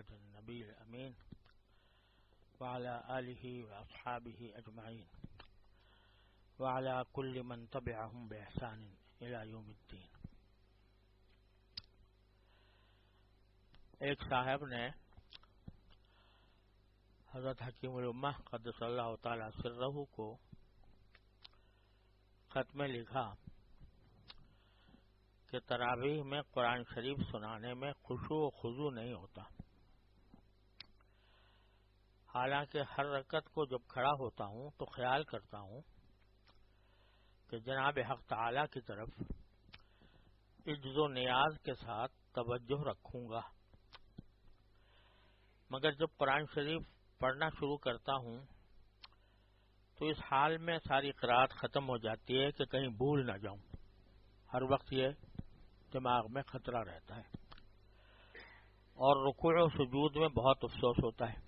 محمد النبی الامین وعلى آلہ واصحابہ اجمعین وعلى كل من تبعهم بإحسان الى یوم الدین۔ ایک صاحب نے حضرت حکیم الامہ قدس اللہ تعالی سرہ کو خط میں لکھا کہ تراویح میں قرآن شریف سنانے میں خشوع و خضوع نہیں ہوتا، حالانکہ ہر رکعت کو جب کھڑا ہوتا ہوں تو خیال کرتا ہوں کہ جناب حق تعالی کی طرف عجز و نیاز کے ساتھ توجہ رکھوں گا، مگر جب قرآن شریف پڑھنا شروع کرتا ہوں تو اس حال میں ساری قرأت ختم ہو جاتی ہے کہ کہیں بھول نہ جاؤں۔ ہر وقت یہ دماغ میں خطرہ رہتا ہے اور رکوع و سجود میں بہت افسوس ہوتا ہے۔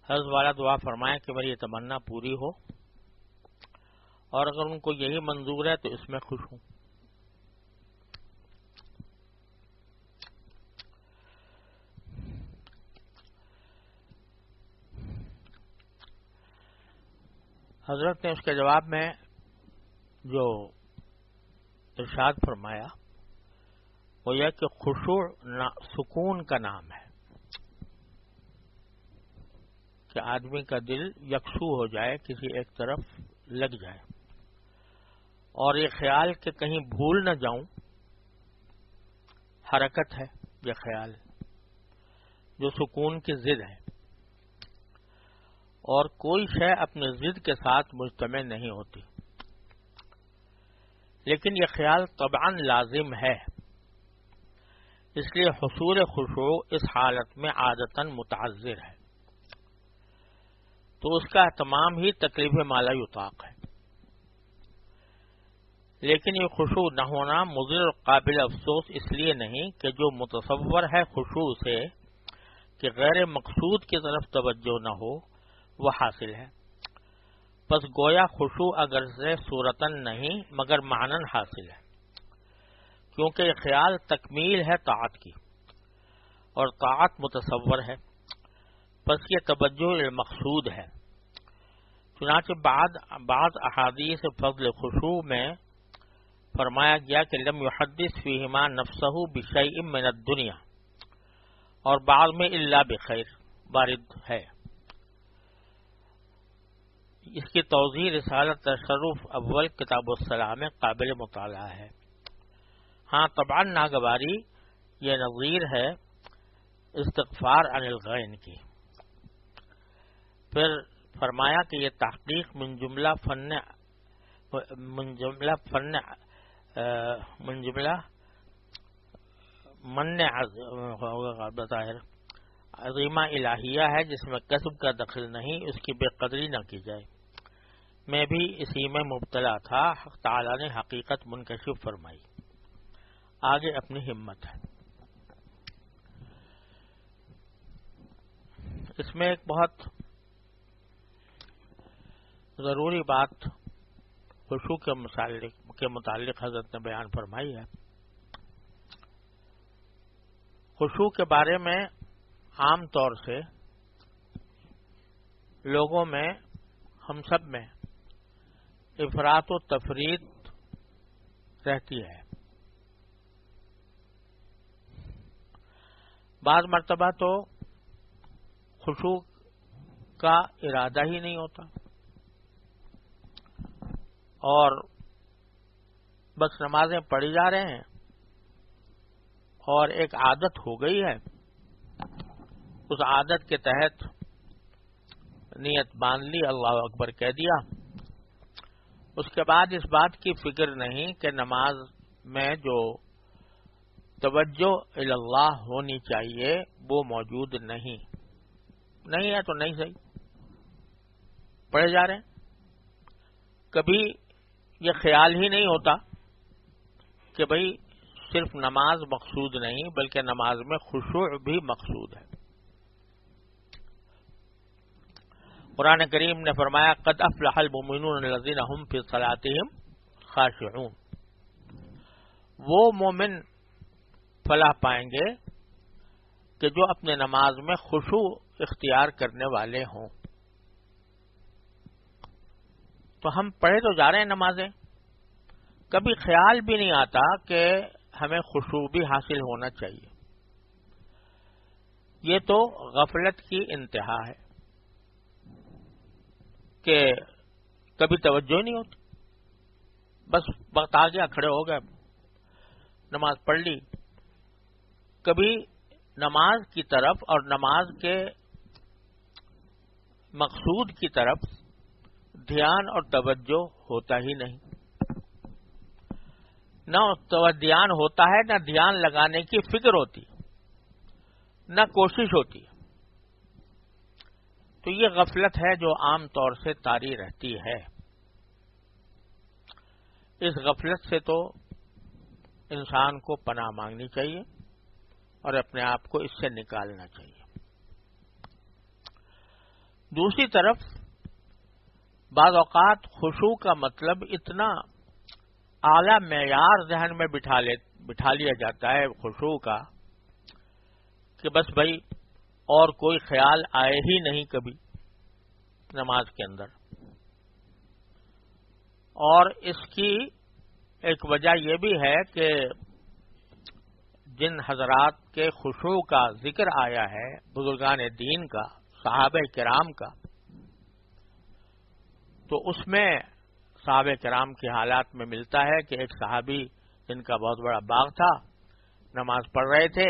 حضرت والا دعا فرمائیں کہ میری یہ تمنا پوری ہو، اور اگر ان کو یہی منظور ہے تو اس میں خوش ہوں۔ حضرت نے اس کے جواب میں جو ارشاد فرمایا وہ یہ کہ خشوع سکون کا نام ہے، کہ آدمی کا دل یکسو ہو جائے، کسی ایک طرف لگ جائے، اور یہ خیال کہ کہیں بھول نہ جاؤں حرکت ہے، یہ خیال جو سکون کی ضد ہے، اور کوئی شے اپنے ضد کے ساتھ مجتمع نہیں ہوتی، لیکن یہ خیال طبعاً لازم ہے، اس لیے حصول خشوع اس حالت میں عادتاً متعذر ہے، تو اس کا تمام ہی تکلیف مالا یطاق ہے۔ لیکن یہ خشوع نہ ہونا مضر اور قابل افسوس اس لیے نہیں کہ جو متصور ہے خشوع سے کہ غیر مقصود کی طرف توجہ نہ ہو وہ حاصل ہے، پس گویا خشوع اگر سے صورتاً نہیں مگر معنن حاصل ہے، کیونکہ یہ خیال تکمیل ہے طاعت کی، اور طاعت متصور ہے، پس یہ توجہ المقصود ہے۔ چنانچہ بعض احادیث فضل خشوع میں فرمایا گیا کہ لم يحدث فیہما نفسہ بشیء من الدنیا، اور بعض میں الا بخیر وارد ہے۔ اس کی توضیح رسالت تصرف اول کتاب الصلاح میں قابل مطالعہ ہے۔ ہاں طبعاً ناگواری یہ نظیر ہے استغفار عن الغین کی۔ پھر فرمایا کہ یہ تحقیق من جملہ عظیمہ الہیہ ہے جس میں کسب کا دخل نہیں، اس کی بے قدری نہ کی جائے۔ میں بھی اسی میں مبتلا تھا، حق تعالی نے حقیقت منکشف فرمائی، آگے اپنی ہمت ہے۔ اس میں ایک بہت ضروری بات خشوع کے متعلق حضرت نے بیان فرمائی ہے۔ خشوع کے بارے میں عام طور سے لوگوں میں، ہم سب میں افراط و تفریط رہتی ہے۔ بعض مرتبہ تو خشوع کا ارادہ ہی نہیں ہوتا، اور بس نمازیں پڑھی جا رہے ہیں اور ایک عادت ہو گئی ہے، اس عادت کے تحت نیت باندھ لی، اللہ اکبر کہہ دیا، اس کے بعد اس بات کی فکر نہیں کہ نماز میں جو توجہ الی اللہ ہونی چاہیے وہ موجود نہیں ہے تو نہیں صحیح، پڑھے جا رہے ہیں۔ کبھی یہ خیال ہی نہیں ہوتا کہ بھئی صرف نماز مقصود نہیں بلکہ نماز میں خشوع بھی مقصود ہے۔ قرآن کریم نے فرمایا قد افلح المؤمنون الذین هم فی صلاتهم خاشعون، وہ مومن فلاح پائیں گے کہ جو اپنے نماز میں خشوع اختیار کرنے والے ہوں. تو ہم پڑھے تو جا رہے ہیں نمازیں، کبھی خیال بھی نہیں آتا کہ ہمیں خشوع بھی حاصل ہونا چاہیے. یہ تو غفلت کی انتہا ہے کہ کبھی توجہ نہیں ہوتی، بس وقت آ گیا کھڑے ہو گئے نماز پڑھ لی. کبھی نماز کی طرف اور نماز کے مقصود کی طرف دھیان اور توجہ ہوتا ہی نہیں. نہ دھیان ہوتا ہے، نہ دھیان لگانے کی فکر ہوتی، نہ کوشش ہوتی. تو یہ غفلت ہے جو عام طور سے طاری رہتی ہے. اس غفلت سے تو انسان کو پناہ مانگنی چاہیے اور اپنے آپ کو اس سے نکالنا چاہیے. دوسری طرف بعض اوقات خشوع کا مطلب اتنا اعلی معیار ذہن میں بٹھا لیا جاتا ہے خشوع کا کہ بس بھائی اور کوئی خیال آئے ہی نہیں کبھی نماز کے اندر. اور اس کی ایک وجہ یہ بھی ہے کہ جن حضرات کے خشوع کا ذکر آیا ہے، بزرگان دین کا، صحابہ کرام کا، تو اس میں صحابہ کرام کے حالات میں ملتا ہے کہ ایک صحابی جن کا بہت بڑا باغ تھا، نماز پڑھ رہے تھے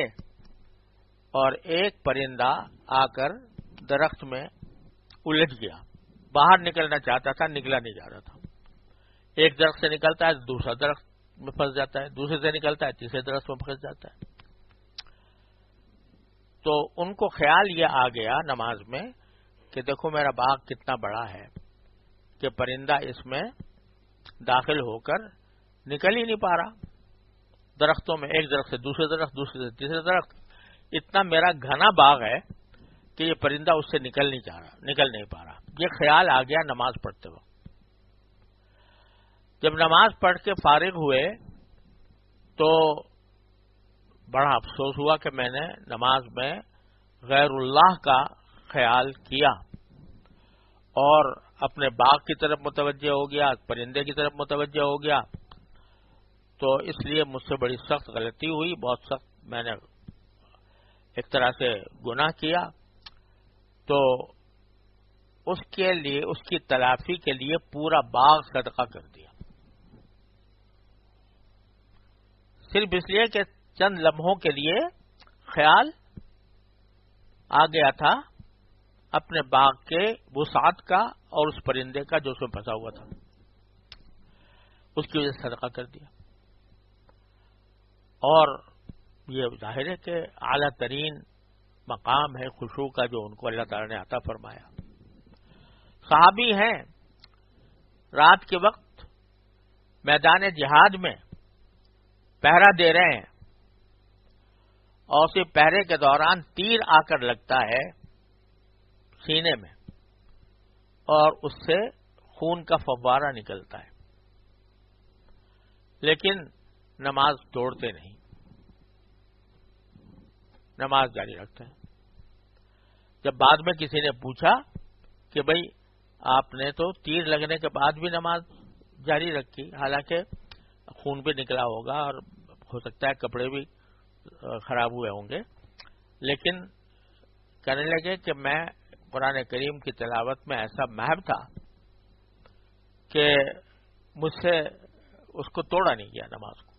اور ایک پرندہ آ کر درخت میں الجھ گیا. باہر نکلنا چاہتا تھا، نکلا نہیں جا رہا تھا. ایک درخت سے نکلتا ہے دوسرا درخت میں پھنس جاتا ہے، دوسرے سے نکلتا ہے تیسرے درخت میں پھنس جاتا ہے. تو ان کو خیال یہ آ گیا نماز میں کہ دیکھو میرا باغ کتنا بڑا ہے کہ پرندہ اس میں داخل ہو کر نکل ہی نہیں پا رہا. درختوں میں ایک درخت سے دوسرے درخت، دوسرے سے تیسرے درخت، اتنا میرا گھنا باغ ہے کہ یہ پرندہ اس سے نکل نہیں پا رہا. یہ خیال آ گیا نماز پڑھتے وقت. جب نماز پڑھ کے فارغ ہوئے تو بڑا افسوس ہوا کہ میں نے نماز میں غیر اللہ کا خیال کیا اور اپنے باغ کی طرف متوجہ ہو گیا، پرندے کی طرف متوجہ ہو گیا. تو اس لیے مجھ سے بڑی سخت غلطی ہوئی، بہت سخت میں نے ایک طرح سے گناہ کیا. تو اس کے لیے، اس کی تلافی کے لیے پورا باغ صدقہ کر دیا، صرف اس لیے کہ چند لمحوں کے لیے خیال آ گیا تھا اپنے باغ کے وسعت کا اور اس پرندے کا جو اس میں پھنسا ہوا تھا، اس کی وجہ سے صدقہ کر دیا. اور یہ ظاہر ہے کہ اعلیٰ ترین مقام ہے خشوع کا جو ان کو اللہ تعالی نے عطا فرمایا. صحابی ہیں، رات کے وقت میدان جہاد میں پہرا دے رہے ہیں اور صرف پہرے کے دوران تیر آ کر لگتا ہے سینے میں اور اس سے خون کا فوارہ نکلتا ہے، لیکن نماز توڑتے نہیں، نماز جاری رکھتے ہیں. جب بعد میں کسی نے پوچھا کہ بھئی آپ نے تو تیر لگنے کے بعد بھی نماز جاری رکھی، حالانکہ خون بھی نکلا ہوگا اور ہو سکتا ہے کپڑے بھی خراب ہوئے ہوں گے، لیکن کہنے لگے کہ میں قرآن کریم کی تلاوت میں ایسا محو تھا کہ مجھ سے اس کو توڑا نہیں گیا نماز کو.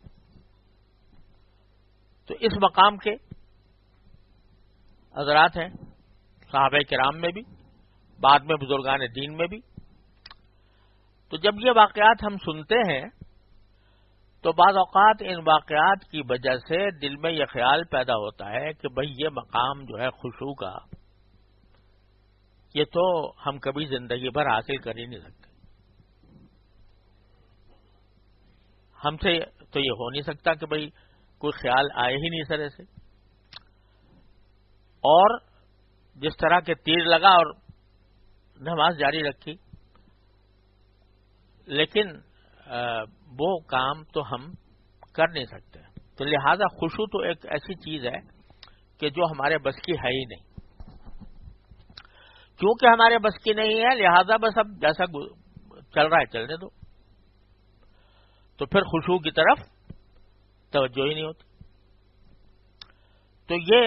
تو اس مقام کے حضرات ہیں صحابہ کرام میں بھی، بعد میں بزرگان دین میں بھی. تو جب یہ واقعات ہم سنتے ہیں تو بعض اوقات ان واقعات کی وجہ سے دل میں یہ خیال پیدا ہوتا ہے کہ بھئی یہ مقام جو ہے خشوع کا، یہ تو ہم کبھی زندگی بھر حاصل کر ہی نہیں سکتے. ہم سے تو یہ ہو نہیں سکتا کہ بھئی کوئی خیال آئے ہی نہیں سرے سے. اور جس طرح کے تیر لگا اور نماز جاری رکھی، لیکن وہ کام تو ہم کر نہیں سکتے. تو لہذا خشوع تو ایک ایسی چیز ہے کہ جو ہمارے بس کی ہے ہی نہیں. کیونکہ ہمارے بس کی نہیں ہے لہذا بس اب جیسا چل رہا ہے چلنے دو. تو پھر خشوع کی طرف توجہ ہی نہیں ہوتی. تو یہ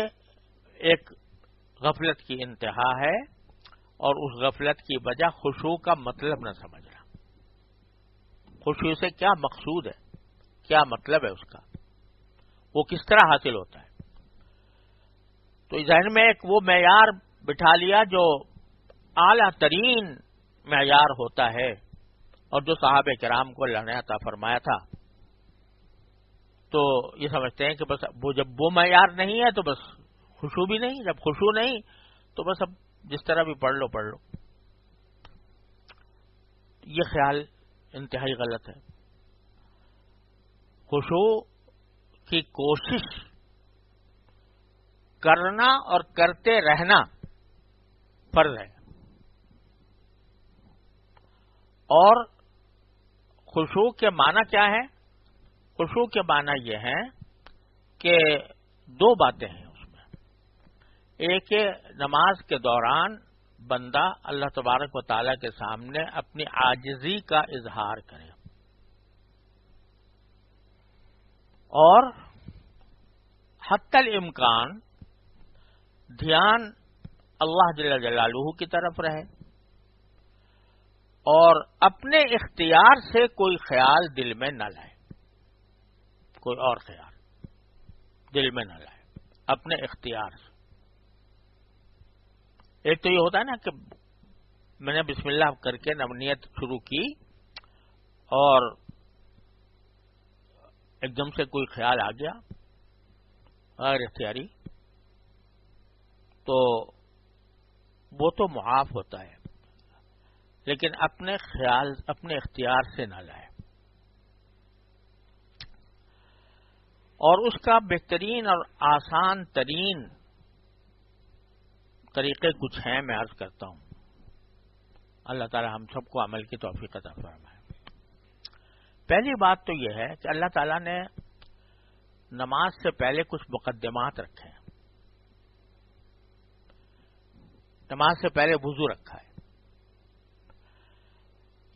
ایک غفلت کی انتہا ہے، اور اس غفلت کی وجہ خشوع کا مطلب نہ سمجھنا. خشوع سے کیا مقصود ہے، کیا مطلب ہے اس کا، وہ کس طرح حاصل ہوتا ہے. تو ذہن میں ایک وہ معیار بٹھا لیا جو اعلیٰ ترین معیار ہوتا ہے، اور جو صحابہ کرام کو اللہ نے عطا فرمایا تھا. تو یہ سمجھتے ہیں کہ بس وہ جب وہ معیار نہیں ہے تو بس خشوع بھی نہیں، جب خشوع نہیں تو بس اب جس طرح بھی پڑھ لو. یہ خیال انتہائی غلط ہے. خشوع کی کوشش کرنا اور کرتے رہنا فرض ہے. اور خشوع کے معنی کیا ہے؟ خشوع کے معنی یہ ہے کہ دو باتیں ہیں اس میں. ایک نماز کے دوران بندہ اللہ تبارک و تعالیٰ کے سامنے اپنی عاجزی کا اظہار کرے، اور حتی الامکان دھیان اللہ جل جلالہ کی طرف رہے، اور اپنے اختیار سے کوئی خیال دل میں نہ لائے، کوئی اور خیال دل میں نہ لائے اپنے اختیار سے. ایک تو یہ ہوتا ہے نا کہ میں نے بسم اللہ کر کے نیت شروع کی اور ایک دم سے کوئی خیال آ گیا غیر اختیاری، تو وہ تو معاف ہوتا ہے، لیکن اپنے خیال اپنے اختیار سے نہ لائے. اور اس کا بہترین اور آسان ترین طریقے کچھ ہیں، میں عرض کرتا ہوں. اللہ تعالی ہم سب کو عمل کی توفیق عطا فرمائے. پہلی بات تو یہ ہے کہ اللہ تعالیٰ نے نماز سے پہلے کچھ مقدمات رکھے ہیں. نماز سے پہلے وضو رکھا ہے.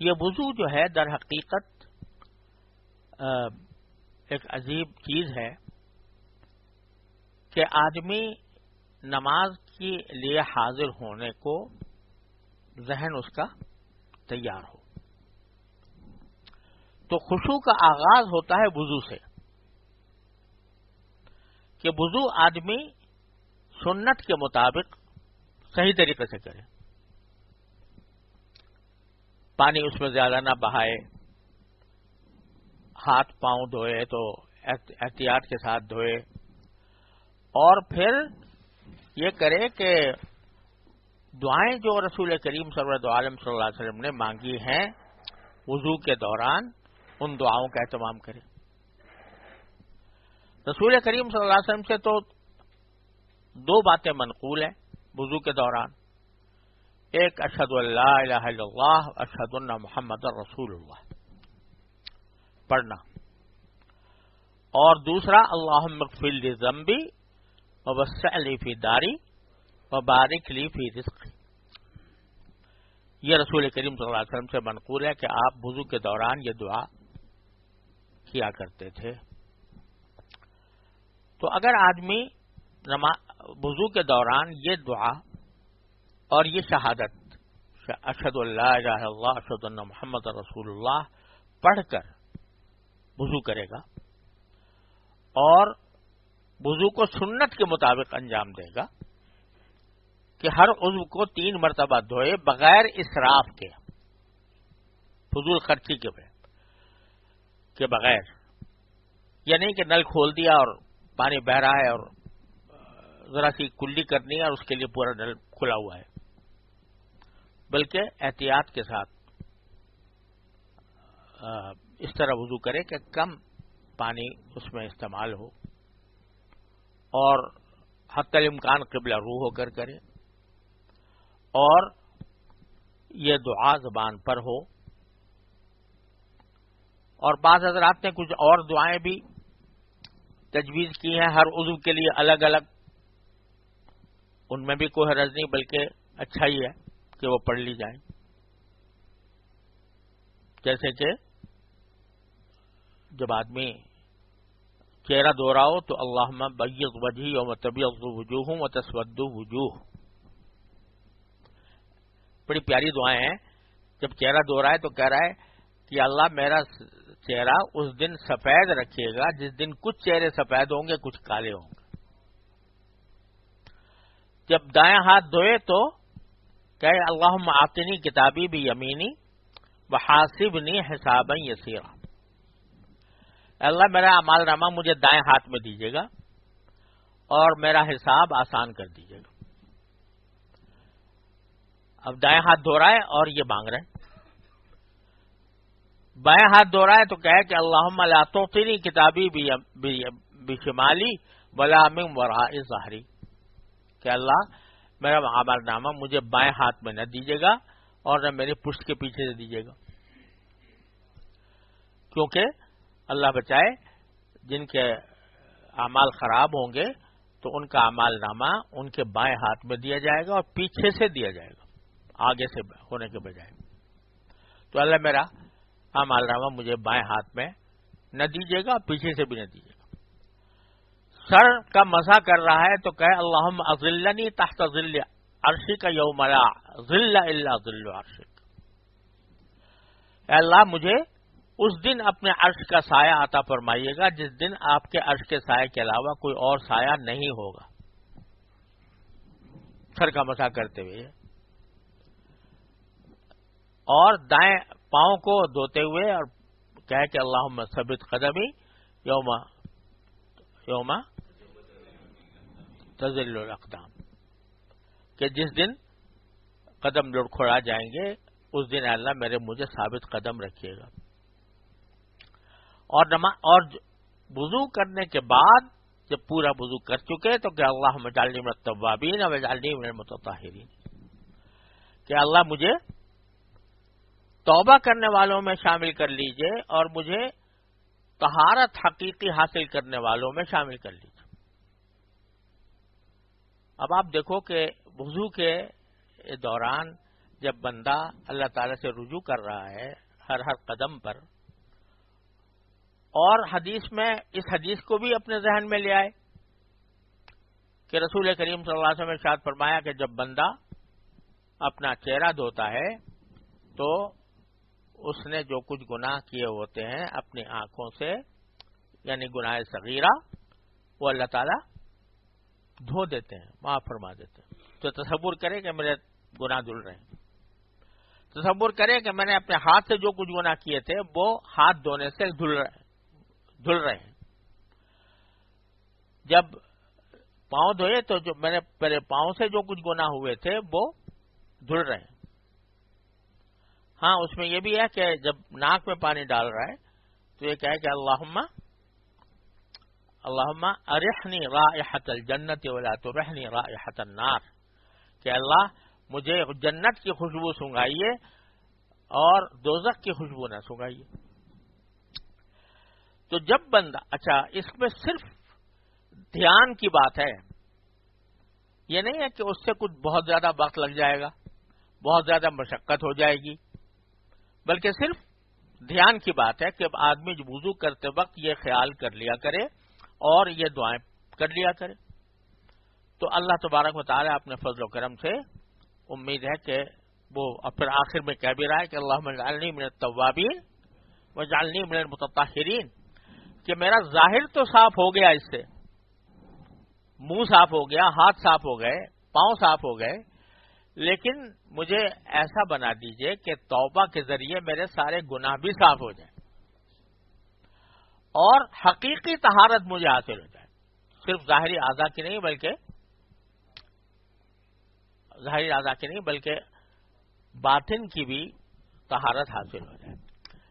یہ وضو جو ہے در حقیقت ایک عجیب چیز ہے کہ آدمی نماز کے لیے حاضر ہونے کو ذہن اس کا تیار ہو. تو خشوع کا آغاز ہوتا ہے وضو سے، کہ وضو آدمی سنت کے مطابق صحیح طریقے سے کرے. پانی اس میں زیادہ نہ بہائے، ہاتھ پاؤں دھوئے تو احتیاط کے ساتھ دھوئے، اور پھر یہ کرے کہ دعائیں جو رسول کریم صلی اللہ علیہ وسلم نے مانگی ہیں وضو کے دوران، ان دعاؤں کا اہتمام کرے. رسول کریم صلی اللہ علیہ وسلم سے تو دو باتیں منقول ہیں وضو کے دوران. ایک اشہد ان لا الہ الا اللہ اشہد ان محمد رسول اللہ پڑھنا، اور دوسرا اللہم اغفر لی ذنبی ووسع لی فی داری وبارک لی فی رزقی. یہ رسول کریم صلی اللہ علیہ وسلم سے منقول ہے کہ آپ وضو کے دوران یہ دعا کیا کرتے تھے. تو اگر آدمی وضو کے دوران یہ دعا اور یہ شہادت اشہد ان لا الہ الا اللہ اشہد ان محمد رسول اللہ پڑھ کر وضو کرے گا، اور وضو کو سنت کے مطابق انجام دے گا کہ ہر عضو کو 3 مرتبہ دھوئے بغیر اسراف کے، فضول خرچی کے بغیر. یہ نہیں کہ نل کھول دیا اور پانی بہ رہا ہے اور ذرا سی کلی کرنی ہے اور اس کے لیے پورا نل کھلا ہوا ہے، بلکہ احتیاط کے ساتھ اس طرح وضو کرے کہ کم پانی اس میں استعمال ہو، اور حتی الامکان قبلہ روح ہو کر کرے، اور یہ دعا زبان پر ہو. اور بعض حضرات نے کچھ اور دعائیں بھی تجویز کی ہیں ہر عضو کے لیے الگ الگ، ان میں بھی کوئی حرج نہیں، بلکہ اچھا ہی ہے کہ وہ پڑھ لی جائیں. جیسے کہ جب آدمی چہرہ دھو رہا ہو تو اللہم بیض وجہی یوم تبیض وجوہ وتسود وجوہ، بڑی پیاری دعائیں ہیں. جب چہرہ دھو رہا ہے تو کہہ رہا ہے کہ اللہ میرا چہرہ اس دن سفید رکھیے گا جس دن کچھ چہرے سفید ہوں گے، کچھ کالے ہوں گے. جب دائیں ہاتھ دھوئے تو کہے اللہم آتنی کتابی بیمینی وحاسبنی حسابا یسیرا، اللہ میرا اعمال نامہ مجھے دائیں ہاتھ میں دیجیے گا اور میرا حساب آسان کر دیجیے گا. اب دائیں ہاتھ دھو رہا ہے اور یہ مانگ رہے ہیں. بائیں ہاتھ دھو رہا ہے تو کہے کہ اللہم لا تعطنی کتابی بشمالی ولا من وراء ظہری، کہ اللہ میرا اعمال نامہ مجھے بائیں ہاتھ میں نہ دیجیے گا اور نہ میری پشت کے پیچھے سے دیجیے گا، کیونکہ اللہ بچائے جن کے اعمال خراب ہوں گے تو ان کا اعمال نامہ ان کے بائیں ہاتھ میں دیا جائے گا اور پیچھے سے دیا جائے گا، آگے سے ہونے کے بجائے. تو اللہ میرا اعمال نامہ مجھے بائیں ہاتھ میں نہ دیجیے گا، پیچھے سے بھی نہ دیجیے گا. سر کا مسح کر رہا ہے تو کہے اللہم اظلنی تحت ظل عرشک یوم لا ظل الا ظل عرشک، اے اللہ مجھے اس دن اپنے عرش کا سایہ عطا فرمائیے گا جس دن آپ کے عرش کے سائے کے علاوہ کوئی اور سایہ نہیں ہوگا. سر کا مسح کرتے ہوئے اور دائیں پاؤں کو دھوتے ہوئے اور کہے کہ اللہم ثبت قدمی یوم تزل الاقدام، کہ جس دن قدم لڑکھڑا جائیں گے اس دن اللہ مجھے ثابت قدم رکھیے گا. اور وضو کرنے کے بعد جب پورا وضو کر چکے تو کہ اللہم اجعلنی من التوابین واجعلنی من المتطہرین، کہ اللہ مجھے توبہ کرنے والوں میں شامل کر لیجئے اور مجھے طہارت حقیقی حاصل کرنے والوں میں شامل کر لیجئے. اب آپ دیکھو کہ وضو کے دوران جب بندہ اللہ تعالی سے رجوع کر رہا ہے ہر قدم پر، اور حدیث میں اس حدیث کو بھی اپنے ذہن میں لے آئے کہ رسول کریم صلی اللہ علیہ وسلم نے ارشاد فرمایا کہ جب بندہ اپنا چہرہ دھوتا ہے تو اس نے جو کچھ گناہ کیے ہوتے ہیں اپنی آنکھوں سے، یعنی گناہ صغیرہ، وہ اللہ تعالیٰ دھو دیتے ہیں، معاف فرما دیتے ہیں. تو تصور کرے کہ میرے گناہ دھل رہے ہیں، تصور کرے کہ میں نے اپنے ہاتھ سے جو کچھ گناہ کیے تھے وہ ہاتھ دھونے سے دھل رہے ہیں. جب پاؤں دھوئے تو جو میں نے پہلے پاؤں سے جو کچھ گناہ ہوئے تھے وہ دھل رہے ہیں. ہاں اس میں یہ بھی ہے کہ جب ناک میں پانی ڈال رہا ہے تو یہ کہے کہ اللہم ارحنی رائحۃ الجنت ولا ترحنی رائحۃ النار، کہ اللہ مجھے جنت کی خوشبو سنگھائیے اور دوزخ کی خوشبو نہ سنگھائیے. تو جب بندہ، اچھا اس میں صرف دھیان کی بات ہے، یہ نہیں ہے کہ اس سے کچھ بہت زیادہ وقت لگ جائے گا، بہت زیادہ مشقت ہو جائے گی، بلکہ صرف دھیان کی بات ہے کہ آدمی وضو کرتے وقت یہ خیال کر لیا کرے اور یہ دعائیں کر لیا کرے. تو اللہ تبارک و تعالیٰ اپنے فضل و کرم سے امید ہے کہ وہ پھر آخر میں کہہ بھی رہا ہے کہ اللہم اجعلنی من التوابین واجعلنی من المتطہرین، کہ میرا ظاہر تو صاف ہو گیا، اس سے منہ صاف ہو گیا، ہاتھ صاف ہو گئے، پاؤں صاف ہو گئے، لیکن مجھے ایسا بنا دیجئے کہ توبہ کے ذریعے میرے سارے گناہ بھی صاف ہو جائیں اور حقیقی طہارت مجھے حاصل ہو جائے. صرف ظاہری اعضاء کی نہیں بلکہ باطن کی بھی طہارت حاصل ہو جائے.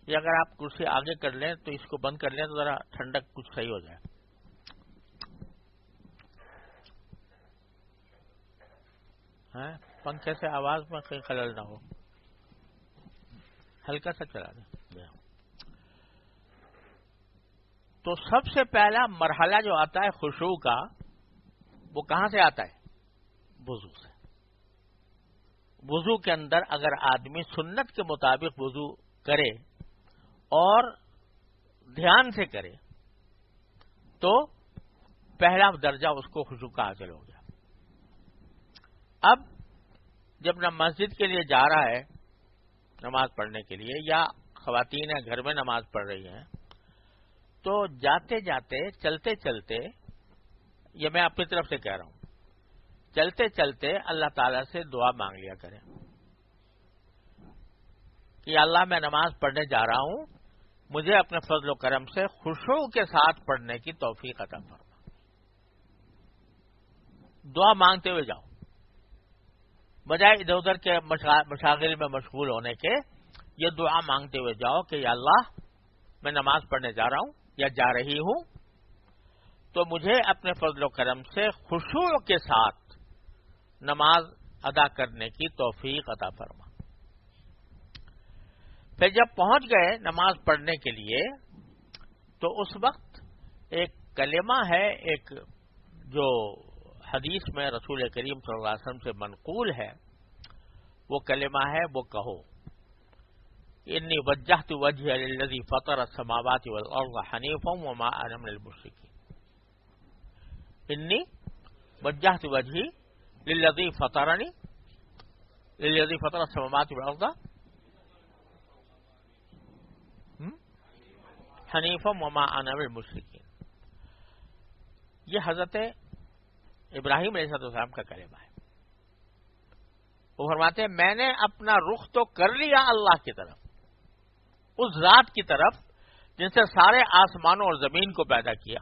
یہ اگر آپ کرسی آگے کر لیں تو اس کو بند کر لیں تو ذرا ٹھنڈک کچھ صحیح ہو جائے. پنکھے سے آواز میں کہیں خلل نہ ہو، ہلکا سا چلا دیں. تو سب سے پہلا مرحلہ جو آتا ہے خشوع کا، وہ کہاں سے آتا ہے؟ وضو سے. وضو کے اندر اگر آدمی سنت کے مطابق وضو کرے اور دھیان سے کرے تو پہلا درجہ اس کو خشوع کا حاصل ہو گیا. اب جب نہ مسجد کے لیے جا رہا ہے نماز پڑھنے کے لیے، یا خواتین گھر میں نماز پڑھ رہی ہیں، تو جاتے جاتے چلتے چلتے، یہ میں اپنی طرف سے کہہ رہا ہوں، چلتے چلتے اللہ تعالیٰ سے دعا مانگ لیا کریں کہ اللہ میں نماز پڑھنے جا رہا ہوں، مجھے اپنے فضل و کرم سے خشوع کے ساتھ پڑھنے کی توفیق عطا فرما. دعا مانگتے ہوئے جاؤ، بجائے ادھر ادھر کے مشاغل میں مشغول ہونے کے. یہ دعا مانگتے ہوئے جاؤ کہ یا اللہ میں نماز پڑھنے جا رہا ہوں یا جا رہی ہوں، تو مجھے اپنے فضل و کرم سے خشوع کے ساتھ نماز ادا کرنے کی توفیق عطا فرما. پھر جب پہنچ گئے نماز پڑھنے کے لیے تو اس وقت ایک کلمہ ہے، ایک جو حدیث میں رسول کریم صلی اللہ علیہ وسلم سے منقول ہے، وہ کلمہ ہے، وہ کہو انی وجہت وجہی للذی فطر السماوات والارض حنیفا وما انا من المشرکین. انی وجہت وجہی للذی فطرنی للذی فطر السماوات والارض حنیفا وما انا من المشرکین. یہ حضرت ابراہیم علیہ السلام کا کلمہ ہے. وہ فرماتے ہیں میں نے اپنا رخ تو کر لیا اللہ کی طرف، اس ذات کی طرف جن سے سارے آسمانوں اور زمین کو پیدا کیا،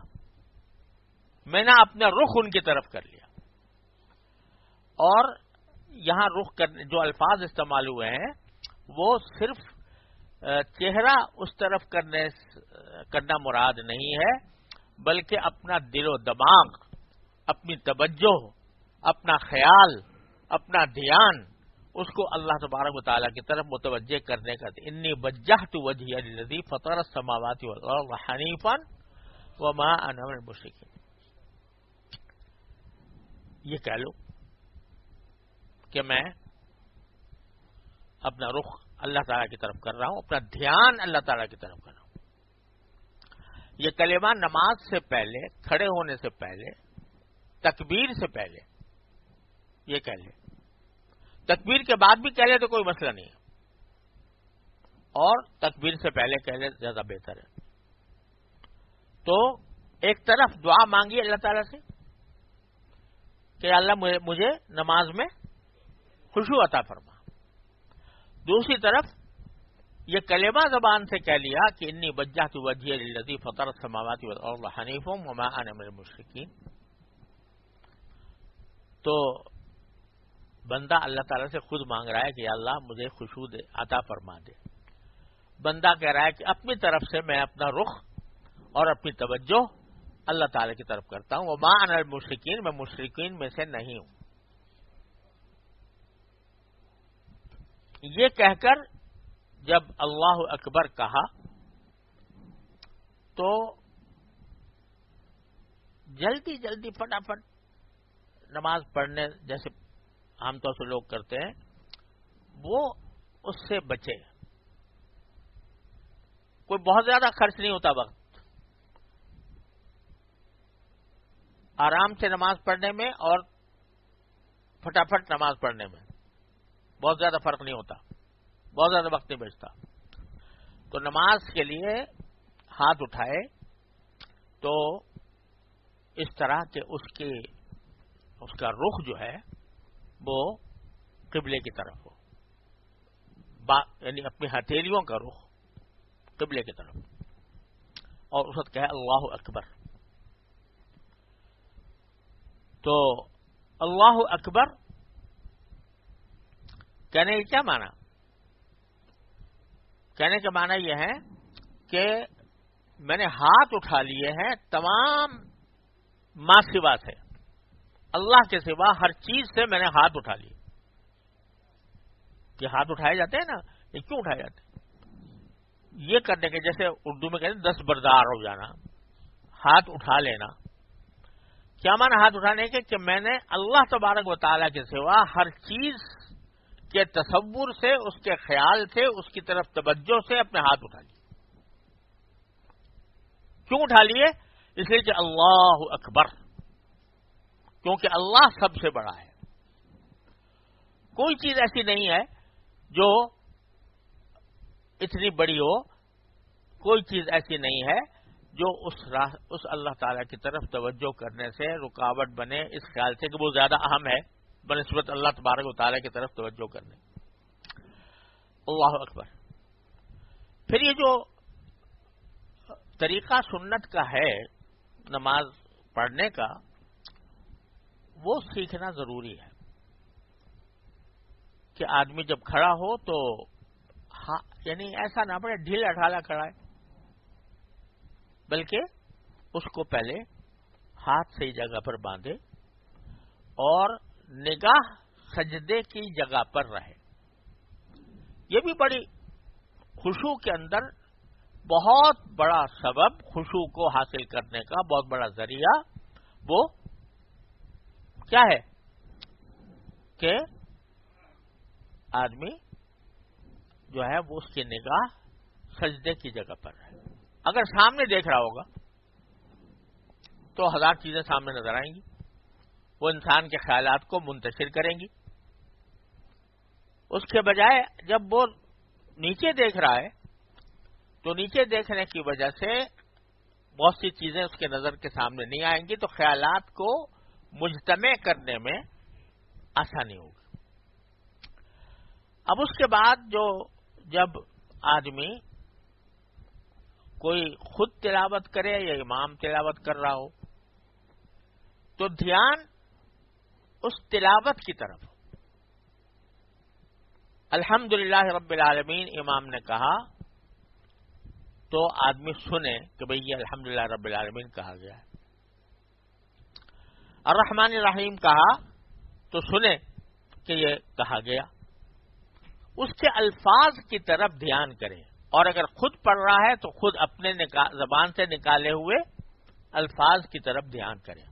میں نے اپنا رخ ان کی طرف کر لیا. اور یہاں رخ کرنے جو الفاظ استعمال ہوئے ہیں وہ صرف چہرہ اس طرف کرنا مراد نہیں ہے، بلکہ اپنا دل و دماغ، اپنی توجہ، اپنا خیال، اپنا دھیان اس کو اللہ تبارک و تعالیٰ کی طرف متوجہ کرنے کا. انی وجہت وجہی للذی فطر السماوات والارض حنیفا وما انا من المشرکین. یہ کہہ لو کہ میں اپنا رخ اللہ تعالیٰ کی طرف کر رہا ہوں، اپنا دھیان اللہ تعالیٰ کی طرف کر رہا ہوں. یہ کلمہ نماز سے پہلے، کھڑے ہونے سے پہلے، تکبیر سے پہلے یہ کہہ لے. تکبیر کے بعد بھی کہہ لے تو کوئی مسئلہ نہیں ہے، اور تکبیر سے پہلے کہہ لے زیادہ بہتر ہے. تو ایک طرف دعا مانگی اللہ تعالیٰ سے کہ اللہ مجھے نماز میں خشوع عطا فرما. دوسری طرف یہ کلمہ زبان سے کہہ لیا کہ انی وجہت وجہی للذی فطر السماوات والارض حنیفا وما انا من المشرکین. تو بندہ اللہ تعالیٰ سے خود مانگ رہا ہے کہ یا اللہ مجھے خشوع عطا فرما دے. بندہ کہہ رہا ہے کہ اپنی طرف سے میں اپنا رخ اور اپنی توجہ اللہ تعالیٰ کی طرف کرتا ہوں. وما انا المشرکین، میں مشرکین میں سے نہیں ہوں. یہ کہہ کر جب اللہ اکبر کہا تو جلدی جلدی فٹافٹ نماز پڑھنے جیسے عام طور سے لوگ کرتے ہیں وہ اس سے بچے. کوئی بہت زیادہ خرچ نہیں ہوتا وقت، آرام سے نماز پڑھنے میں اور فٹافٹ نماز پڑھنے میں بہت زیادہ فرق نہیں ہوتا، بہت زیادہ وقت نہیں بچتا. تو نماز کے لیے ہاتھ اٹھائے تو اس طرح کہ اس کا رخ جو ہے وہ قبلے کی طرف ہو، یعنی اپنی ہتھیلیوں کا رخ قبلے کی طرف، اور اس وقت کہے اللہ اکبر. تو اللہ اکبر کہنے کا کیا معنی؟ کہنے کا معنی یہ ہے کہ میں نے ہاتھ اٹھا لیے ہیں تمام ما سوا سے، اللہ کے سوا ہر چیز سے میں نے ہاتھ اٹھا لیے. کہ ہاتھ اٹھائے جاتے ہیں نا، یہ کیوں اٹھائے جاتے ہیں؟ یہ کرنے کے جیسے اردو میں کہتے ہیں 10 بردار ہو جانا، ہاتھ اٹھا لینا، کیا معنی ہاتھ اٹھانے کے؟ کہ میں نے اللہ تبارک و تعالیٰ کے سوا ہر چیز کے تصور سے، اس کے خیال سے، اس کی طرف توجہ سے اپنے ہاتھ اٹھا لیے۔ کیوں اٹھا لیے؟ اس لیے کہ اللہ اکبر، کیونکہ اللہ سب سے بڑا ہے۔ کوئی چیز ایسی نہیں ہے جو اتنی بڑی ہو، کوئی چیز ایسی نہیں ہے جو اس اللہ تعالیٰ کی طرف توجہ کرنے سے رکاوٹ بنے، اس خیال سے کہ وہ زیادہ اہم ہے بنسبت اللہ تبارک و تعالیٰ کی طرف توجہ کرنے۔ اللہ اکبر۔ پھر یہ جو طریقہ سنت کا ہے نماز پڑھنے کا، وہ سیکھنا ضروری ہے کہ آدمی جب کھڑا ہو تو یعنی ایسا نہ پڑے ڈھیلا ڈھالا کھڑا ہے، بلکہ اس کو پہلے ہاتھ صحیح جگہ پر باندھے اور نگاہ سجدے کی جگہ پر رہے۔ یہ بھی بڑی خشوع کے اندر بہت بڑا سبب، خشوع کو حاصل کرنے کا بہت بڑا ذریعہ وہ کیا ہے کہ آدمی جو ہے وہ اس کی نگاہ سجدے کی جگہ پر رہے۔ اگر سامنے دیکھ رہا ہوگا تو ہزار چیزیں سامنے نظر آئیں گی، وہ انسان کے خیالات کو منتشر کریں گی۔ اس کے بجائے جب وہ نیچے دیکھ رہا ہے تو نیچے دیکھنے کی وجہ سے بہت سی چیزیں اس کے نظر کے سامنے نہیں آئیں گی، تو خیالات کو مجتمع کرنے میں آسانی ہوگی۔ اب اس کے بعد جب آدمی کوئی خود تلاوت کرے یا امام تلاوت کر رہا ہو تو دھیان اس تلاوت کی طرف۔ الحمدللہ رب العالمین امام نے کہا تو آدمی سنے کہ بھئی یہ الحمدللہ رب العالمین کہا گیا ہے۔ الرحمن الرحیم کہا تو سنے کہ یہ کہا گیا۔ اس کے الفاظ کی طرف دھیان کرے، اور اگر خود پڑھ رہا ہے تو خود اپنے زبان سے نکالے ہوئے الفاظ کی طرف دھیان کرے۔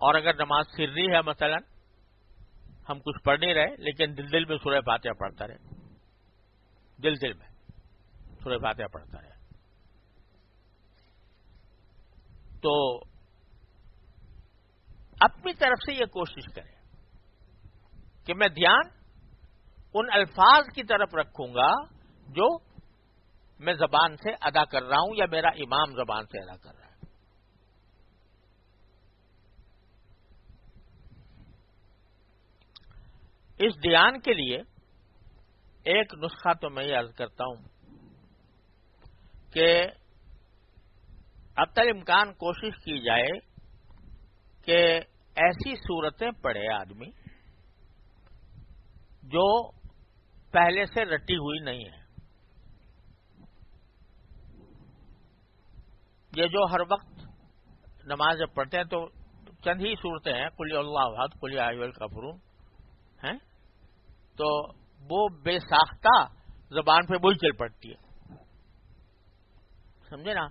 اور اگر نماز سری ہے، مثلا ہم کچھ پڑھ نہیں رہے لیکن دل میں سورہ فاتحہ پڑھتا رہے، دل میں سورہ فاتحہ پڑھتا رہے، تو اپنی طرف سے یہ کوشش کرے کہ میں دھیان ان الفاظ کی طرف رکھوں گا جو میں زبان سے ادا کر رہا ہوں یا میرا امام زبان سے ادا کر رہا ہے۔ اس دھیان کے لیے ایک نسخہ تو میں یہ عرض کرتا ہوں کہ اب تک امکان کوشش کی جائے کہ ایسی صورتیں پڑھے آدمی جو پہلے سے رٹی ہوئی نہیں ہے۔ یہ جو ہر وقت نماز جب پڑھتے ہیں تو چند ہی صورتیں ہیں، قل اللہ احد، قل یا ایھا الکافرون ہیں، تو وہ بے ساختہ زبان پہ وہی چل پڑتی ہے، سمجھے نا؟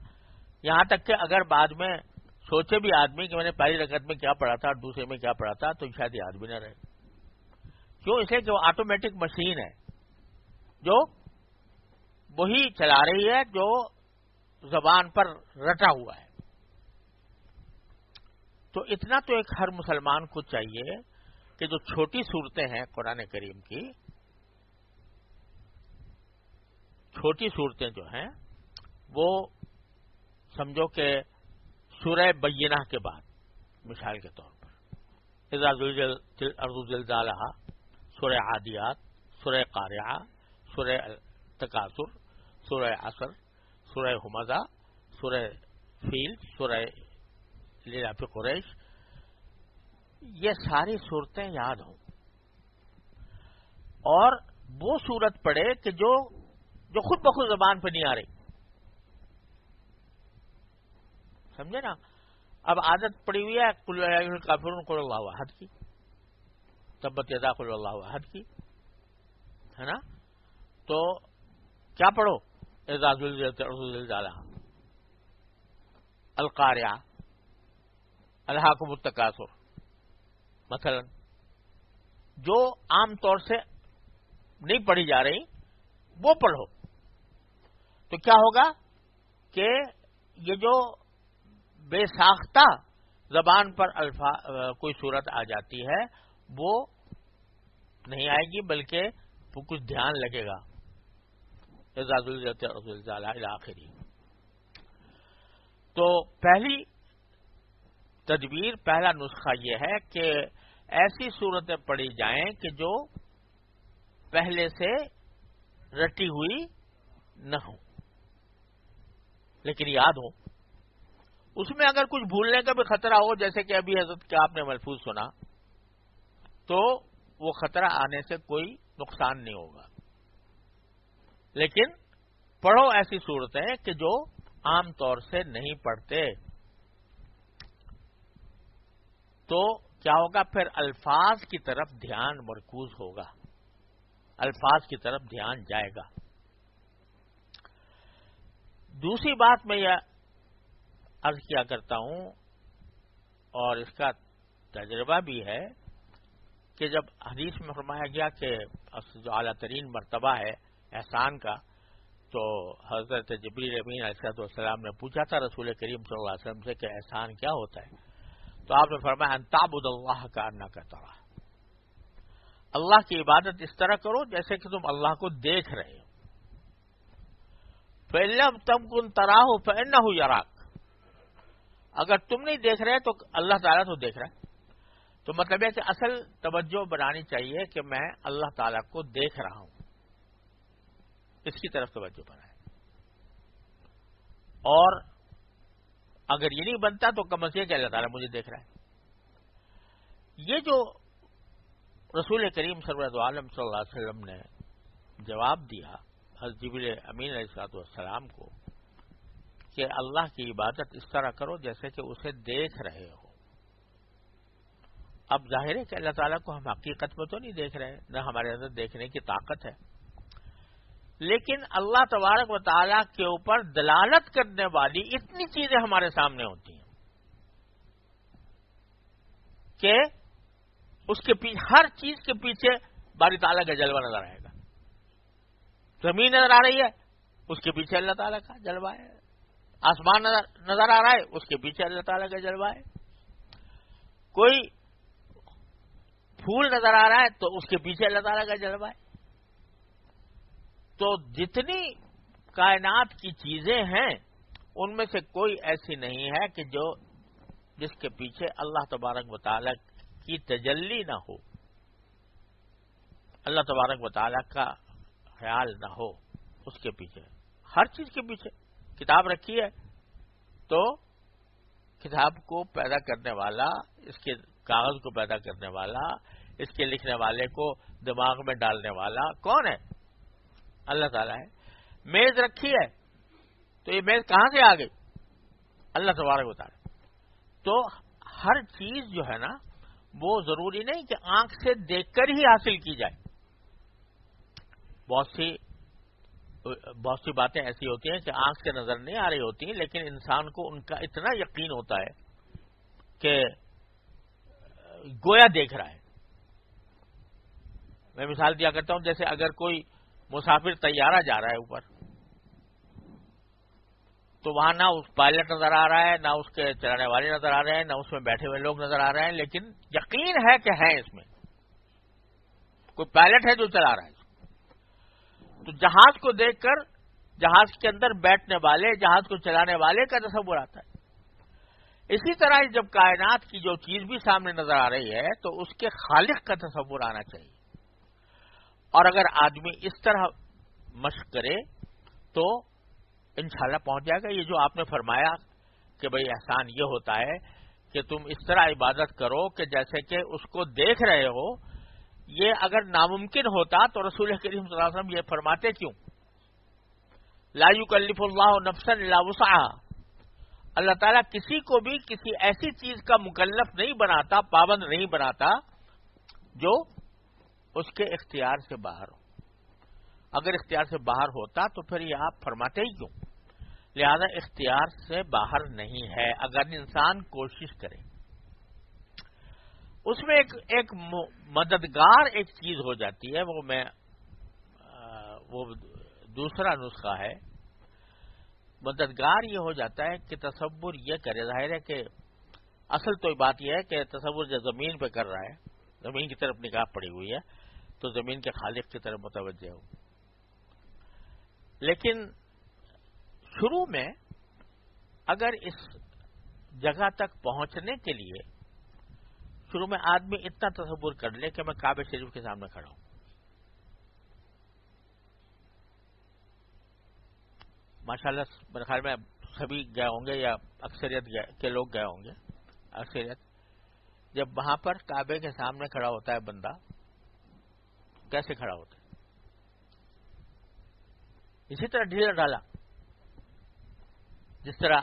یہاں تک کہ اگر بعد میں سوچے بھی آدمی کہ میں نے پہلی رکعت میں کیا پڑھا تھا اور دوسرے میں کیا پڑھا تھا، تو شاید یاد بھی نہ رہے۔ کیوں؟ اسے کہ وہ آٹومیٹک مشین ہے جو وہی چلا رہی ہے جو زبان پر رٹا ہوا ہے۔ تو اتنا تو ایک ہر مسلمان کو چاہیے کہ جو چھوٹی صورتیں ہیں قرآن کریم کی، چھوٹی صورتیں جو ہیں وہ سمجھو کہ سورہ بینہ کے بعد، مثال کے طور پر اذا زلزلت الارض زلزالہا، سورہ عادیات، سورہ قارعہ، سورہ تکاثر، سورہ عصر، سورہ ہمزہ، سورہ فیل، سورہ لیلاف قریش، یہ ساری صورتیں یاد ہوں، اور وہ صورت پڑھے کہ جو خود بخود زبان پہ نہیں آ رہی، سمجھے نا؟ اب عادت پڑی ہوئی ہے قل یا ایھا الکافرون قل اللہ احد کی، تبت یدا قل اللہ احد کی، ہے نا؟ تو کیا پڑھو؟ اذا زلزلت الارض زلزالہا، القارعہ، الہاکم التکاثر مثلا، جو عام طور سے نہیں پڑھی جا رہی وہ پڑھو، تو کیا ہوگا کہ یہ جو بے ساختہ زبان پر کوئی صورت آ جاتی ہے وہ نہیں آئے گی، بلکہ وہ کچھ دھیان لگے گا. اذا زلزلت الارض زلزالها الی آخری. تو پہلی تدبیر، پہلا نسخہ یہ ہے کہ ایسی صورتیں پڑھی جائیں کہ جو پہلے سے رٹی ہوئی نہ ہو لیکن یاد ہو. اس میں اگر کچھ بھولنے کا بھی خطرہ ہو، جیسے کہ ابھی حضرت کا آپ نے ملفوظ سنا، تو وہ خطرہ آنے سے کوئی نقصان نہیں ہوگا. لیکن پڑھو ایسی صورتیں کہ جو عام طور سے نہیں پڑھتے. تو کیا ہوگا؟ پھر الفاظ کی طرف دھیان مرکوز ہوگا، الفاظ کی طرف دھیان جائے گا. دوسری بات میں یہ عرض کیا کرتا ہوں، اور اس کا تجربہ بھی ہے، کہ جب حدیث میں فرمایا گیا کہ جو اعلیٰ ترین مرتبہ ہے احسان کا، تو حضرت جبریل امین علیہ السلام نے پوچھا تھا رسول کریم صلی اللہ علیہ وسلم سے کہ احسان کیا ہوتا ہے؟ تو آپ نے فرمایا ان تعبد اللہ کأنک تراہ، اللہ کی عبادت اس طرح کرو جیسے کہ تم اللہ کو دیکھ رہے ہو. فإن لم تكن تراه فإنه يراك، اگر تم نہیں دیکھ رہے تو اللہ تعالیٰ تو دیکھ رہا ہے. تو مطلب ہے کہ اصل توجہ بنانی چاہیے کہ میں اللہ تعالیٰ کو دیکھ رہا ہوں، اس کی طرف توجہ بنائیں. اور اگر یہ نہیں بنتا تو کم از کم کہ اللہ تعالیٰ مجھے دیکھ رہا ہے. یہ جو رسول کریم سرورت عالم صلی اللہ علیہ وسلم نے جواب دیا حضرت جبریل امین علیہ السلام کو کہ اللہ کی عبادت اس طرح کرو جیسے کہ اسے دیکھ رہے ہو. اب ظاہر ہے کہ اللہ تعالیٰ کو ہم حقیقت میں تو نہیں دیکھ رہے، نہ ہمارے اندر دیکھنے کی طاقت ہے، لیکن اللہ تبارک و تعالیٰ کے اوپر دلالت کرنے والی اتنی چیزیں ہمارے سامنے ہوتی ہیں کہ اس کے پیچھے، ہر چیز کے پیچھے باری تعالیٰ کا جلوہ نظر آئے گا. زمین نظر آ رہی ہے، اس کے پیچھے اللہ تعالیٰ کا جلوہ ہے. آسمان نظر آ رہا ہے، اس کے پیچھے اللہ تعالیٰ کا جلوہ ہے. کوئی پھول نظر آ رہا ہے تو اس کے پیچھے اللہ تعالیٰ کا جلوہ ہے. تو جتنی کائنات کی چیزیں ہیں ان میں سے کوئی ایسی نہیں ہے کہ جس کے پیچھے اللہ تبارک و تعالیٰ کی تجلی نہ ہو، اللہ تبارک و تعالیٰ کا خیال نہ ہو. اس کے پیچھے، ہر چیز کے پیچھے کتاب رکھی ہے تو کتاب کو پیدا کرنے والا، اس کے کاغذ کو پیدا کرنے والا، اس کے لکھنے والے کو دماغ میں ڈالنے والا کون ہے؟ اللہ تعالیٰ ہے. میز رکھی ہے تو یہ میز کہاں سے آ گئی؟ اللہ تبارک و تعالیٰ. تو ہر چیز جو ہے نا وہ ضروری نہیں کہ آنکھ سے دیکھ کر ہی حاصل کی جائے. بہت سی باتیں ایسی ہوتی ہیں کہ آنکھ سے نظر نہیں آ رہی ہوتی ہیں، لیکن انسان کو ان کا اتنا یقین ہوتا ہے کہ گویا دیکھ رہا ہے. میں مثال دیا کرتا ہوں، جیسے اگر کوئی مسافر طیارہ جا رہا ہے اوپر، تو وہاں نہ اس پائلٹ نظر آ رہا ہے، نہ اس کے چلانے والے نظر آ رہے ہیں، نہ اس میں بیٹھے ہوئے لوگ نظر آ رہے ہیں، لیکن یقین ہے کہ ہیں اس میں کوئی پائلٹ ہے جو چلا رہا ہے. تو جہاز کو دیکھ کر جہاز کے اندر بیٹھنے والے، جہاز کو چلانے والے کا تصور آتا ہے. اسی طرح جب کائنات کی جو چیز بھی سامنے نظر آ رہی ہے تو اس کے خالق کا تصور آنا چاہیے. اور اگر آدمی اس طرح مشق کرے تو انشاءاللہ پہنچ جائے گا. یہ جو آپ نے فرمایا کہ بھئی احسان یہ ہوتا ہے کہ تم اس طرح عبادت کرو کہ جیسے کہ اس کو دیکھ رہے ہو، یہ اگر ناممکن ہوتا تو رسول کریم صلی اللہ علیہ وسلم یہ فرماتے کیوں؟ لا یکلف اللہ نفسا الا وسعها. اللہ تعالیٰ کسی کو بھی کسی ایسی چیز کا مکلف نہیں بناتا، پابند نہیں بناتا جو اس کے اختیار سے باہر ہو. اگر اختیار سے باہر ہوتا تو پھر یہ آپ فرماتے ہی کیوں؟ لہذا اختیار سے باہر نہیں ہے اگر انسان کوشش کرے. اس میں ایک مددگار ایک چیز ہو جاتی ہے، وہ دوسرا نسخہ ہے. مددگار یہ ہو جاتا ہے کہ تصور یہ کرے، ظاہر ہے کہ اصل تو بات یہ ہے کہ تصور جو زمین پہ کر رہا ہے، زمین کی طرف نگاہ پڑی ہوئی ہے تو زمین کے خالق کی طرف متوجہ ہو. لیکن شروع میں اگر اس جگہ تک پہنچنے کے لیے شروع میں آدمی اتنا تصور کر لے کہ میں کعبہ شریف کے سامنے کھڑا ہوں، ماشاءاللہ میرے خیال میں سبھی گئے ہوں گے یا اکثریت کے لوگ گئے ہوں گے. اکثریت جب وہاں پر کعبے کے سامنے کھڑا ہوتا ہے بندہ، کیسے کھڑا ہوتا ہے؟ اسی طرح ڈھیلا ڈالا جس طرح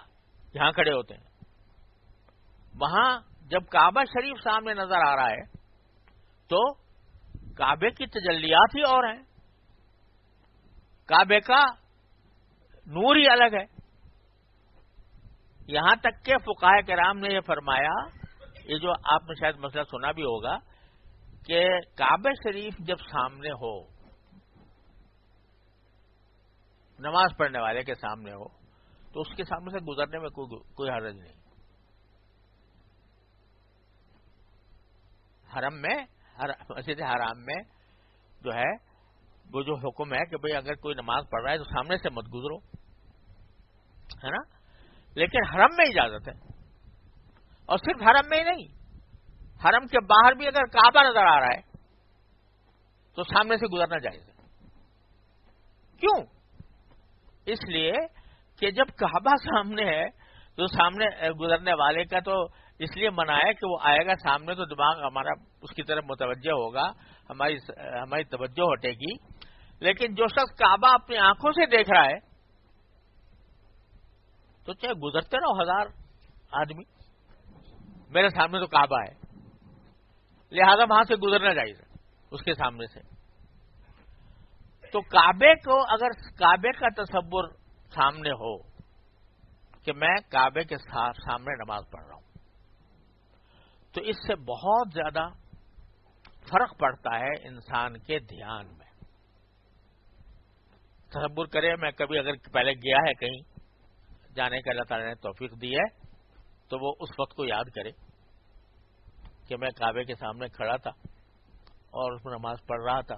یہاں کھڑے ہوتے ہیں. وہاں جب کعبہ شریف سامنے نظر آ رہا ہے تو کعبے کی تجلیات ہی اور ہیں، کعبے کا نور ہی الگ ہے. یہاں تک کہ فقہائے کرام نے یہ فرمایا، یہ جو آپ نے شاید مسئلہ سنا بھی ہوگا، کہ کعبہ شریف جب سامنے ہو، نماز پڑھنے والے کے سامنے ہو، تو اس کے سامنے سے گزرنے میں کوئی حرج نہیں. حرم میں، مسجد حرام میں جو ہے وہ جو حکم ہے کہ بھئی اگر کوئی نماز پڑھ رہا ہے تو سامنے سے مت گزرو، ہے نا. لیکن حرم میں اجازت ہے، اور صرف حرم میں ہی نہیں، حرم کے باہر بھی اگر کعبہ نظر آ رہا ہے تو سامنے سے گزرنا جائز ہے. کیوں؟ اس لیے کہ جب کعبہ سامنے ہے تو سامنے گزرنے والے کا تو اس لیے منع ہے کہ وہ آئے گا سامنے تو دماغ ہمارا اس کی طرف متوجہ ہوگا، ہماری توجہ ہٹے گی. لیکن جو شخص کعبہ اپنی آنکھوں سے دیکھ رہا ہے تو چاہے گزرتے رہو 1000 آدمی، میرے سامنے تو کعبہ ہے، لہذا وہاں سے گزرنا جائز ہے اس کے سامنے سے. تو کعبے کو اگر کعبے کا تصور سامنے ہو کہ میں کعبے کے سامنے نماز پڑھ رہا ہوں، تو اس سے بہت زیادہ فرق پڑتا ہے انسان کے دھیان میں. تصور کرے میں کبھی اگر پہلے گیا ہے کہیں جانے کا اللہ تعالیٰ نے توفیق دی ہے تو وہ اس وقت کو یاد کرے کہ میں کعبے کے سامنے کھڑا تھا اور اس میں نماز پڑھ رہا تھا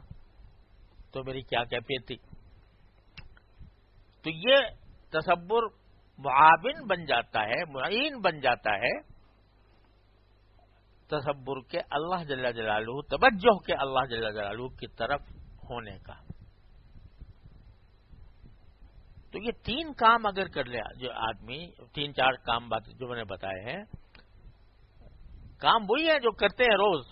تو میری کیا کیفیت تھی. تو یہ تصور معاون بن جاتا ہے، معین بن جاتا ہے تصور کے اللہ جل جلالہ، توجہ کے اللہ جل جلالہ کی طرف ہونے کا. تو یہ 3 کام اگر کر لے جو آدمی، 3-4 کام جو میں نے بتائے ہیں، کام وہی ہے جو کرتے ہیں روز،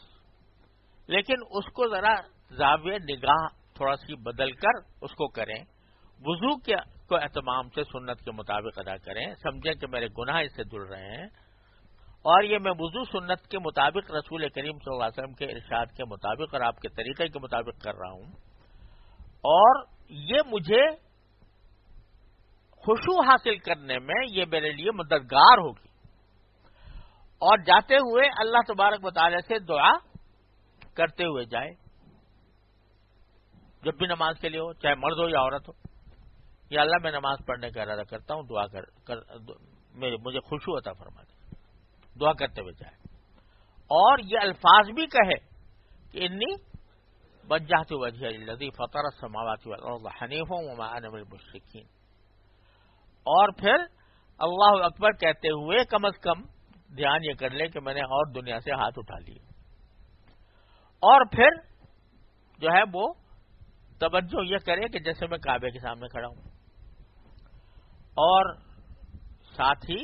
لیکن اس کو ذرا زاویہ نگاہ تھوڑا سی بدل کر اس کو کریں. وضو کو اہتمام سے سنت کے مطابق ادا کریں، سمجھیں کہ میرے گناہ اس سے دھل رہے ہیں اور یہ میں وضو سنت کے مطابق رسول کریم صلی اللہ علیہ وسلم کے ارشاد کے مطابق اور آپ کے طریقے کے مطابق کر رہا ہوں، اور یہ مجھے خشوع حاصل کرنے میں یہ میرے لیے مددگار ہوگی. اور جاتے ہوئے اللہ تبارک و تعالی سے دعا کرتے ہوئے جائے، جب بھی نماز کے لیے ہو، چاہے مرد ہو یا عورت ہو. یا اللہ میں نماز پڑھنے کا ارادہ کرتا ہوں، دعا مجھے خشوع عطا فرما دے، دعا کرتے ہوئے جائے. اور یہ الفاظ بھی کہے کہ انی وجہت وجہی للذی فطر السماوات والارض حنیفا وما انا من المشرکین. اور پھر اللہ اکبر کہتے ہوئے کم از کم دھیان یہ کر لے کہ میں نے اور دنیا سے ہاتھ اٹھا لیے. اور پھر جو ہے وہ توجہ یہ کرے کہ جیسے میں کعبے کے سامنے کھڑا ہوں، اور ساتھ ہی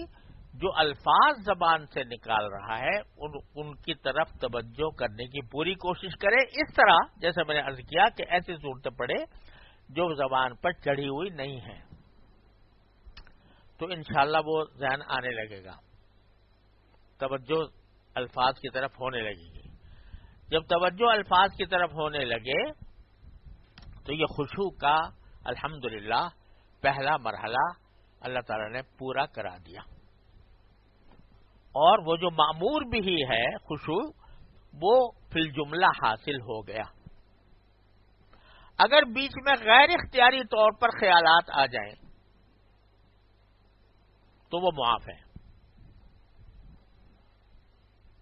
جو الفاظ زبان سے نکال رہا ہے ان کی طرف توجہ کرنے کی پوری کوشش کرے، اس طرح جیسے میں نے عرض کیا کہ ایسی صورتیں پڑھے جو زبان پر چڑھی ہوئی نہیں ہیں، تو انشاءاللہ وہ ذہن آنے لگے گا، توجہ الفاظ کی طرف ہونے لگے گی. جب توجہ الفاظ کی طرف ہونے لگے تو یہ خشوع کا الحمدللہ پہلا مرحلہ اللہ تعالیٰ نے پورا کرا دیا، اور وہ جو مأمور بھی ہے خشوع وہ فی الجملہ حاصل ہو گیا۔ اگر بیچ میں غیر اختیاری طور پر خیالات آ جائیں تو وہ معاف ہے۔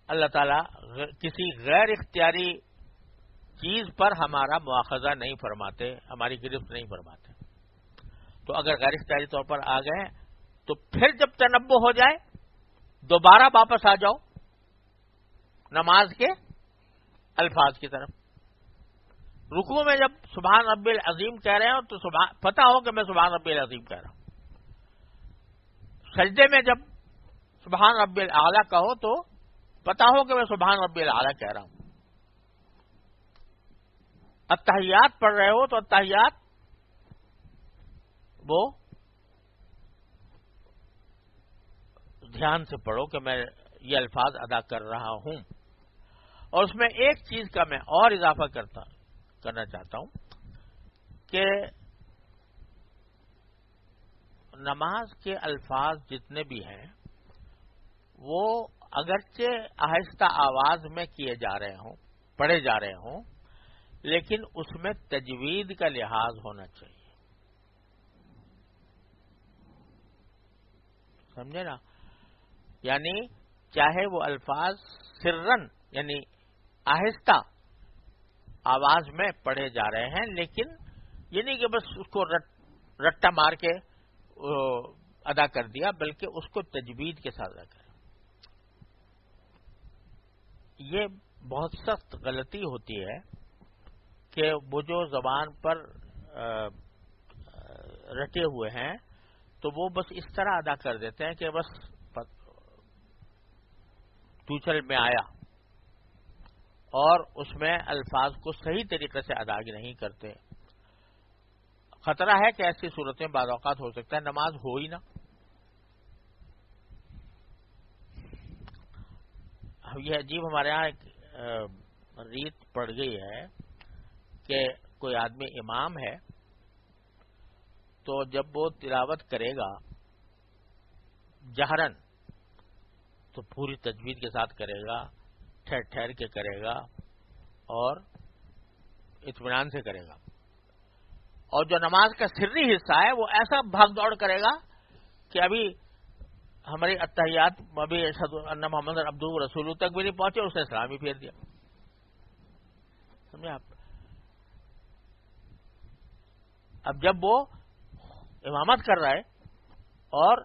اللہ تعالیٰ کسی غیر اختیاری چیز پر ہمارا مواخذہ نہیں فرماتے، ہماری گرفت نہیں فرماتے۔ تو اگر غیر اختیاری طور پر آ گئے تو پھر جب تنبہ ہو جائے دوبارہ واپس آ جاؤ نماز کے الفاظ کی طرف۔ رکوع میں جب سبحان ربی العظیم کہہ رہے ہو تو پتہ ہو کہ میں سبحان ربی العظیم کہہ رہا ہوں۔ سجدے میں جب سبحان ربی الاعلیٰ کہو تو پتہ ہو کہ میں سبحان ربی الاعلیٰ کہہ رہا ہوں۔ التحیات پڑھ رہے ہو تو التحیات وہ دھیان سے پڑھو کہ میں یہ الفاظ ادا کر رہا ہوں۔ اور اس میں ایک چیز کا میں اور اضافہ کرنا چاہتا ہوں کہ نماز کے الفاظ جتنے بھی ہیں وہ اگرچہ آہستہ آواز میں کیے جا رہے ہوں، پڑھے جا رہے ہوں، لیکن اس میں تجوید کا لحاظ ہونا چاہیے، سمجھے نا؟ یعنی چاہے وہ الفاظ سرن یعنی آہستہ آواز میں پڑھے جا رہے ہیں، لیکن یہ نہیں کہ بس اس کو رٹا مار کے ادا کر دیا، بلکہ اس کو تجوید کے ساتھ ادا کریں۔ یہ بہت سخت غلطی ہوتی ہے کہ وہ جو زبان پر رٹے ہوئے ہیں تو وہ بس اس طرح ادا کر دیتے ہیں کہ بس توچل میں آیا، اور اس میں الفاظ کو صحیح طریقے سے ادا نہیں کرتے۔ خطرہ ہے کہ ایسی صورتیں بعض اوقات ہو سکتا ہے نماز ہو ہی نہ۔ یہ عجیب ہمارے یہاں ایک ریت پڑ گئی ہے کہ کوئی آدمی امام ہے تو جب وہ تلاوت کرے گا جہرن تو پوری تجوید کے ساتھ کرے گا، ٹھہر ٹھہر کے کرے گا اور اطمینان سے کرے گا، اور جو نماز کا سری حصہ ہے وہ ایسا بھاگ دوڑ کرے گا کہ ابھی ہماری التحیات ابھی اشہد ان محمد عبدہ ورسولہ تک بھی نہیں پہنچے، اس نے سلام ہی پھیر دیا۔ سمجھے آپ؟ اب جب وہ امامت کر رہا ہے اور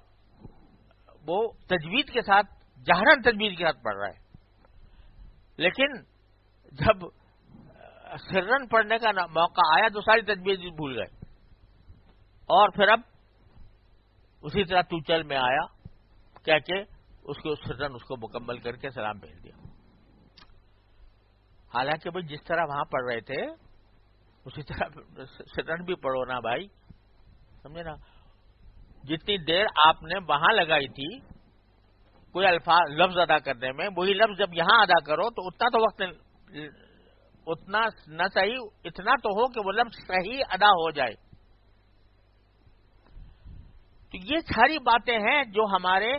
وہ تجوید کے ساتھ جہرن تجوید کے ساتھ پڑھ رہا ہے، لیکن جب سرن پڑھنے کا موقع آیا تو ساری تجوید بھول گئے، اور پھر اب اسی طرح توچل میں آیا کہہ کے اس کو سرن اس کو مکمل کر کے سلام بھیج دیا۔ حالانکہ بھائی جس طرح وہاں پڑھ رہے تھے اسی طرح سرن بھی پڑھو نا بھائی، سمجھے نا؟ جتنی دیر آپ نے وہاں لگائی تھی کوئی الفاظ لفظ ادا کرنے میں، وہی لفظ جب یہاں ادا کرو تو اتنا تو وقت اتنا نہ صحیح، اتنا تو ہو کہ وہ لفظ صحیح ادا ہو جائے۔ تو یہ ساری باتیں ہیں جو ہمارے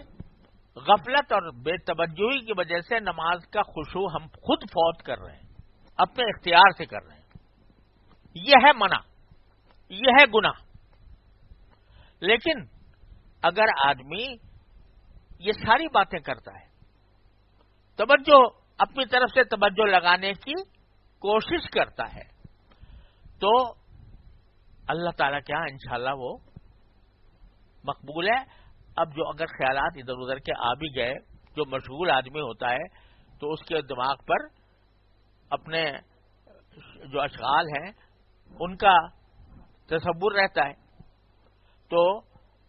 غفلت اور بے توجہی کی وجہ سے نماز کا خشوع ہم خود فوت کر رہے ہیں، اپنے اختیار سے کر رہے ہیں۔ یہ ہے منع، یہ ہے گناہ۔ لیکن اگر آدمی یہ ساری باتیں کرتا ہے، توجہ اپنی طرف سے توجہ لگانے کی کوشش کرتا ہے، تو اللہ تعالیٰ کیا انشاءاللہ وہ مقبول ہے۔ اب جو اگر خیالات ادھر ادھر کے آ بھی گئے، جو مشغول آدمی ہوتا ہے تو اس کے دماغ پر اپنے جو اشغال ہیں ان کا تصور رہتا ہے، تو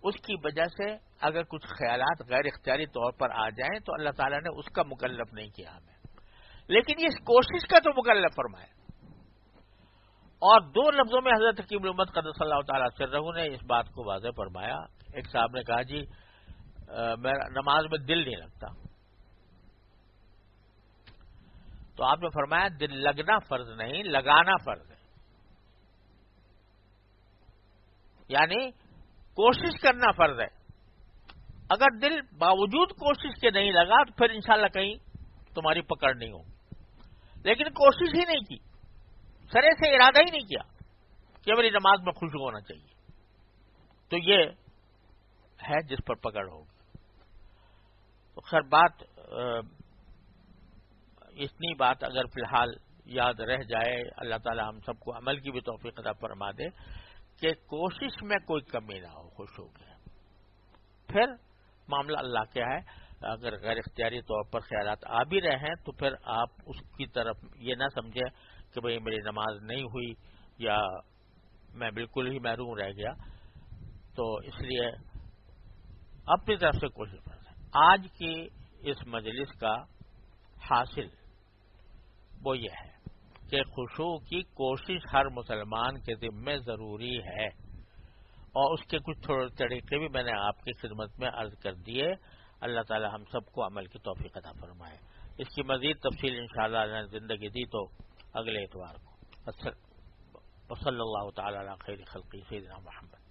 اس کی وجہ سے اگر کچھ خیالات غیر اختیاری طور پر آ جائیں تو اللہ تعالیٰ نے اس کا مکلف نہیں کیا ہمیں، لیکن یہ کوشش کا تو مکلف فرمایا۔ اور دو لفظوں میں حضرت حکیم الامت قدس اللہ تعالیٰ سرہ نے اس بات کو واضح فرمایا۔ ایک صاحب نے کہا جی میرا نماز میں دل نہیں لگتا، تو آپ نے فرمایا دل لگنا فرض نہیں، لگانا فرض ہے۔ یعنی کوشش کرنا فرض ہے، اگر دل باوجود کوشش کے نہیں لگا تو پھر انشاءاللہ کہیں تمہاری پکڑ نہیں ہوگی، لیکن کوشش ہی نہیں کی، سرے سے ارادہ ہی نہیں کیا کہ میری نماز میں خوشو ہونا چاہیے، تو یہ ہے جس پر پکڑ ہوگی۔ تو خیر بات اتنی بات اگر فی الحال یاد رہ جائے، اللہ تعالی ہم سب کو عمل کی بھی توفیق عطا فرما دے کہ کوشش میں کوئی کمی نہ ہو، خوش ہو گیا۔ پھر معاملہ اللہ کیا ہے، اگر غیر اختیاری طور پر خیالات آ بھی رہے ہیں تو پھر آپ اس کی طرف یہ نہ سمجھیں کہ بھئی میری نماز نہیں ہوئی یا میں بالکل ہی محروم رہ گیا، تو اس لیے اپنی طرف سے کوشش کریں۔ آج کی اس مجلس کا حاصل وہ یہ ہے کہ خشوع کی کوشش ہر مسلمان کے ذمہ ضروری ہے، اور اس کے کچھ تھوڑے طریقے بھی میں نے آپ کی خدمت میں عرض کر دیے۔ اللہ تعالی ہم سب کو عمل کی توفیق عطا فرمائے۔ اس کی مزید تفصیل انشاءاللہ اللہ نے زندگی دی تو اگلے اتوار کو۔ وصلی اللہ تعالی علی خیر خلقی سیدنا محمد۔